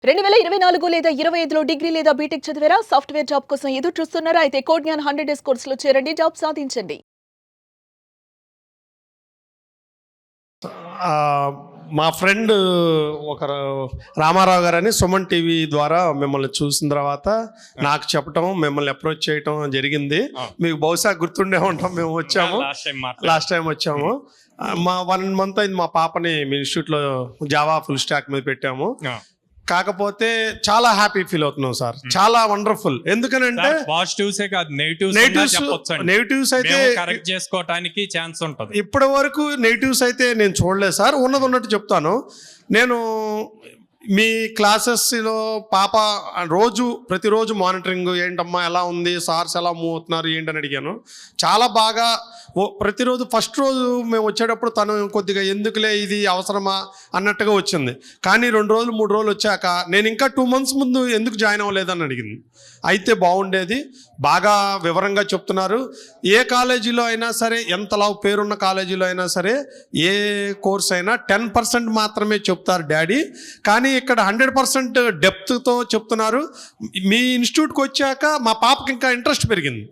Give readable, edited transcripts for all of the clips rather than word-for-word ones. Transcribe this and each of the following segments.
2024 లేదా 25లో డిగ్రీ లేదా బీటెక్ చదివారా? సాఫ్ట్‌వేర్ జాబ్ కోసం ఎదురు చూస్తున్నారా? అయితే కోడ్ జ్ఞాన్ 100 డేస్ కోర్సులో చేరండి, జాబ్ సాధించండి. మా ఫ్రెండ్ ఒకరు రామారావు గారని సుమన్ టీవీ ద్వారా మిమ్మల్ని చూసిన తర్వాత నాకు చెప్పటం, మిమ్మల్ని అప్రోచ్ చేయటం జరిగింది. మీకు బహుశా గుర్తుండే ఉంటాం, మేము వచ్చాము లాస్ట్ టైం వచ్చాము. మా 1 month అయింది మా పాపని మీ ఇన్స్టిట్యూట్లో జావా ఫుల్ స్టాక్ మీద పెట్టాము. కాకపోతే చాలా హ్యాపీ ఫీల్ అవుతున్నాం సార్, చాలా వండర్ఫుల్. ఎందుకనంటే పాజిటివ్సే కాదు, నెగిటివ్స్ అయితే కరెక్ట్ చేసుకోవడానికి ఛాన్స్ ఉంటుంది. ఇప్పటి వరకు నెగిటివ్స్ అయితే నేను చూడలేదు సార్. ఉన్నట్టు చెప్తాను. నేను మీ క్లాసెస్లో పాప ప్రతిరోజు మానిటరింగ్ ఏంటమ్మా ఎలా ఉంది, సార్స్ ఎలా మూవ్ అవుతున్నారు ఏంటని అడిగాను. చాలా బాగా ప్రతిరోజు ఫస్ట్ రోజు మేము వచ్చేటప్పుడు తను కొద్దిగా ఎందుకులే ఇది అవసరమా అన్నట్టుగా వచ్చింది. కానీ 2 రోజులు 3 రోజులు వచ్చాక నేను ఇంకా 2 months ముందు ఎందుకు జాయిన్ అవ్వలేదని అడిగింది. అయితే బాగుండేది, బాగా వివరంగా చెప్తున్నారు. ఏ కాలేజీలో అయినా సరే, ఎంతలా పేరున్న కాలేజీలో అయినా సరే, ఏ కోర్స్ అయినా 10% మాత్రమే చెప్తారు డాడీ, కానీ ఇక్కడ 100% డెప్త్తో చెప్తున్నారు. మీ ఇన్స్టిట్యూట్కి వచ్చాక మా పాపకి ఇంకా ఇంట్రెస్ట్ పెరిగింది.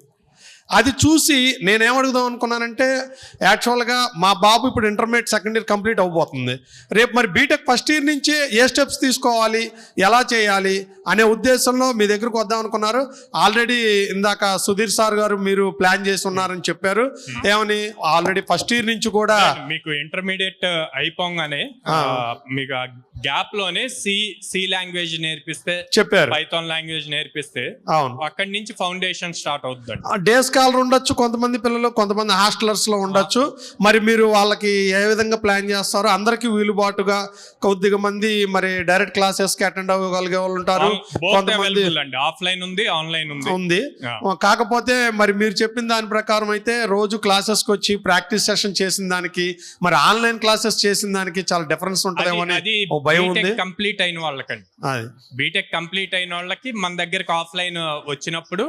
అది చూసి నేనేమడుగుదాం అనుకున్నానంటే, యాక్చువల్గా మా బాబు ఇప్పుడు ఇంటర్మీడియట్ సెకండ్ ఇయర్ కంప్లీట్ అవ్వబోతుంది. రేపు మరి బీటెక్ ఫస్ట్ ఇయర్ నుంచే ఏ స్టెప్స్ తీసుకోవాలి, ఎలా చేయాలి అనే ఉద్దేశంలో మీ దగ్గరకు వద్దాం అనుకున్నారు. ఆల్రెడీ ఇందాక సుధీర్ సార్ గారు మీరు ప్లాన్ చేసి ఉన్నారని చెప్పారు. ఏమని ఆల్రెడీ ఫస్ట్ ఇయర్ నుంచి కూడా మీకు ఇంటర్మీడియట్ అయిపోగానే మీకు గ్యాప్ లోనే సి లాంగ్వేజ్ నేర్పిస్తే చెప్పారు, పైథాన్ లాంగ్వేజ్ నేర్పిస్తే అవును అక్కడి నుంచి ఫౌండేషన్ స్టార్ట్ అవుతుంది. డేస్ స్కాలర్ ఉండొచ్చు కొంతమంది పిల్లలు, కొంతమంది హాస్టలర్స్ లో ఉండొచ్చు. మరి మీరు వాళ్ళకి ఏ విధంగా ప్లాన్ చేస్తారో, అందరికీ వీలుబాటుగా కొద్దిగా మంది మరి డైరెక్ట్ క్లాసెస్ కి అటెండ్ అవ్వగలిగే వాళ్ళు ఉంటారు, కొంతమంది ఆఫ్లైన్ ఉంది, ఆన్లైన్ ఉంది. కాకపోతే మరి మీరు చెప్పిన దాని ప్రకారం అయితే రోజు క్లాసెస్ కి వచ్చి ప్రాక్టీస్ సెషన్ చేసిన దానికి మరి ఆన్లైన్ క్లాసెస్ చేసిన దానికి చాలా డిఫరెన్స్ ఉంటుందేమో అని భయం ఉంది. కంప్లీట్ అయిన వాళ్ళకండి, బీటెక్ కంప్లీట్ అయిన వాళ్ళకి మన దగ్గరకు ఆఫ్లైన్ వచ్చినప్పుడు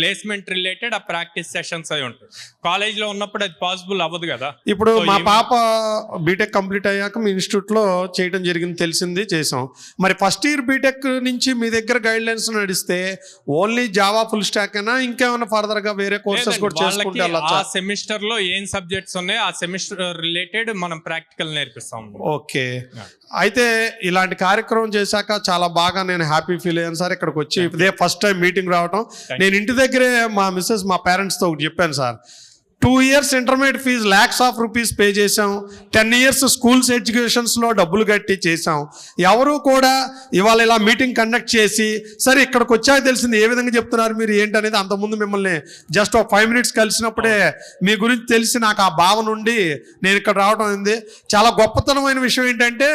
ప్లేస్మెంట్ రిలేటెడ్ ఆ ప్రాక్టీస్ సెషన్స్ అయి ఉంటాయి. కాలేజ్ లో ఉన్నప్పుడు అది పాసిబుల్ అవ్వదు కదా. ఇప్పుడు మా పాప బీటెక్ కంప్లీట్ అయ్యాక మీ ఇన్స్టిట్యూట్ లో చేయడం జరిగింది, తెలిసింది, చేసాం. మరి ఫస్ట్ ఇయర్ బీటెక్ నుంచి మీ దగ్గర గైడ్ లైన్స్ నడిస్తే ఓన్లీ జావా ఫుల్ స్టాక్ అయినా ఇంకేమైనా ఫర్దర్ గా వేరే కోర్సెస్ కూడా చేసుకుంటే ఆ సెమిస్టర్ లో ఏం సబ్జెక్ట్స్ ఉన్నాయో ఆ సెమిస్టర్ రిలేటెడ్ మనం ప్రాక్టికల్ నేర్పిస్తాం. ఓకే, అయితే ఇలాంటి కార్యక్రమం చేశాక చాలా బాగా నేను హ్యాపీ ఫీల్ అయ్యాను సార్. ఇక్కడికి వచ్చి ఇదే ఫస్ట్ టైం మీటింగ్ రావటం. నేను ఇంటి దగ్గరే మా మిస్సెస్ మా పేరెంట్స్తో ఒకటి చెప్పాను sir. 2 years intermediate fees lakhs of rupees pay చేసాం. 10 years స్కూల్స్ ఎడ్యుకేషన్స్లో డబ్బులు కట్టి చేసాం. ఎవరు కూడా ఇవాళ ఇలా మీటింగ్ కండక్ట్ చేసి సరే ఇక్కడికి వచ్చాక తెలిసింది ఏ విధంగా చెప్తున్నారు మీరు ఏంటనేది. అంతకుముందు మిమ్మల్ని జస్ట్ ఒక 5 minutes కలిసినప్పుడే మీ గురించి తెలిసి నాకు ఆ భావన నుండి నేను ఇక్కడ రావడం అయింది. చాలా గొప్పతనమైన విషయం ఏంటంటే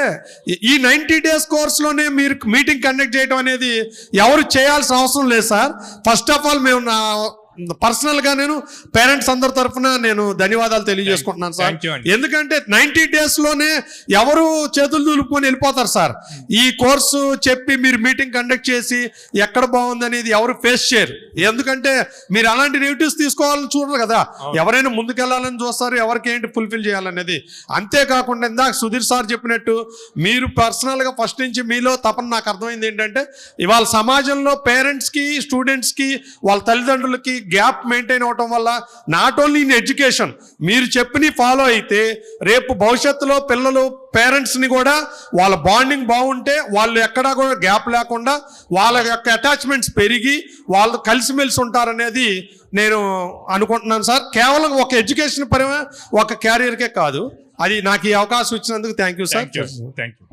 ఈ 90 days కోర్సులోనే మీరు మీటింగ్ కండక్ట్ చేయడం అనేది ఎవరు చేయాల్సిన అవసరం లేదు సార్. ఫస్ట్ ఆఫ్ ఆల్ మేము పర్సనల్ గా నేను పేరెంట్స్ అందరి తరఫున నేను ధన్యవాదాలు తెలియజేసుకుంటున్నాను సార్. ఎందుకంటే 90 days లోనే ఎవరు చేతులు దులుపుకొని వెళ్ళిపోతారు సార్. ఈ కోర్సు చెప్పి మీరు మీటింగ్ కండక్ట్ చేసి ఎక్కడ బాగుంది అనేది ఎవరు ఫేస్ చేయరు. ఎందుకంటే మీరు అలాంటి నెగిటివ్స్ తీసుకోవాలని చూడరు కదా, ఎవరైనా ముందుకెళ్లాలని చూస్తారు, ఎవరికి ఏంటి ఫుల్ఫిల్ చేయాలనేది. అంతేకాకుండా ఇందాక సుధీర్ సార్ చెప్పినట్టు మీరు పర్సనల్ గా ఫస్ట్ నుంచి మీలో తపన నాకు అర్థమైంది ఏంటంటే ఇవాళ సమాజంలో పేరెంట్స్ కి స్టూడెంట్స్ కి వాళ్ళ తల్లిదండ్రులకి గ్యాప్ మెయింటైన్ అవటం వల్ల నాట్ ఓన్లీ ఇన్ ఎడ్యుకేషన్ మీరు చెప్పిన ఫాలో అయితే రేపు భవిష్యత్తులో పిల్లలు పేరెంట్స్ని కూడా వాళ్ళ బాండింగ్ బాగుంటే వాళ్ళు ఎక్కడా కూడా గ్యాప్ లేకుండా వాళ్ళ యొక్క అటాచ్మెంట్స్ పెరిగి వాళ్ళు కలిసిమెలిసి ఉంటారనేది నేను అనుకుంటున్నాను సార్. కేవలం ఒక ఎడ్యుకేషన్ పరమే ఒక క్యారియర్కే కాదు. అది నాకు ఈ అవకాశం ఇచ్చినందుకు thank you sir. Thank you.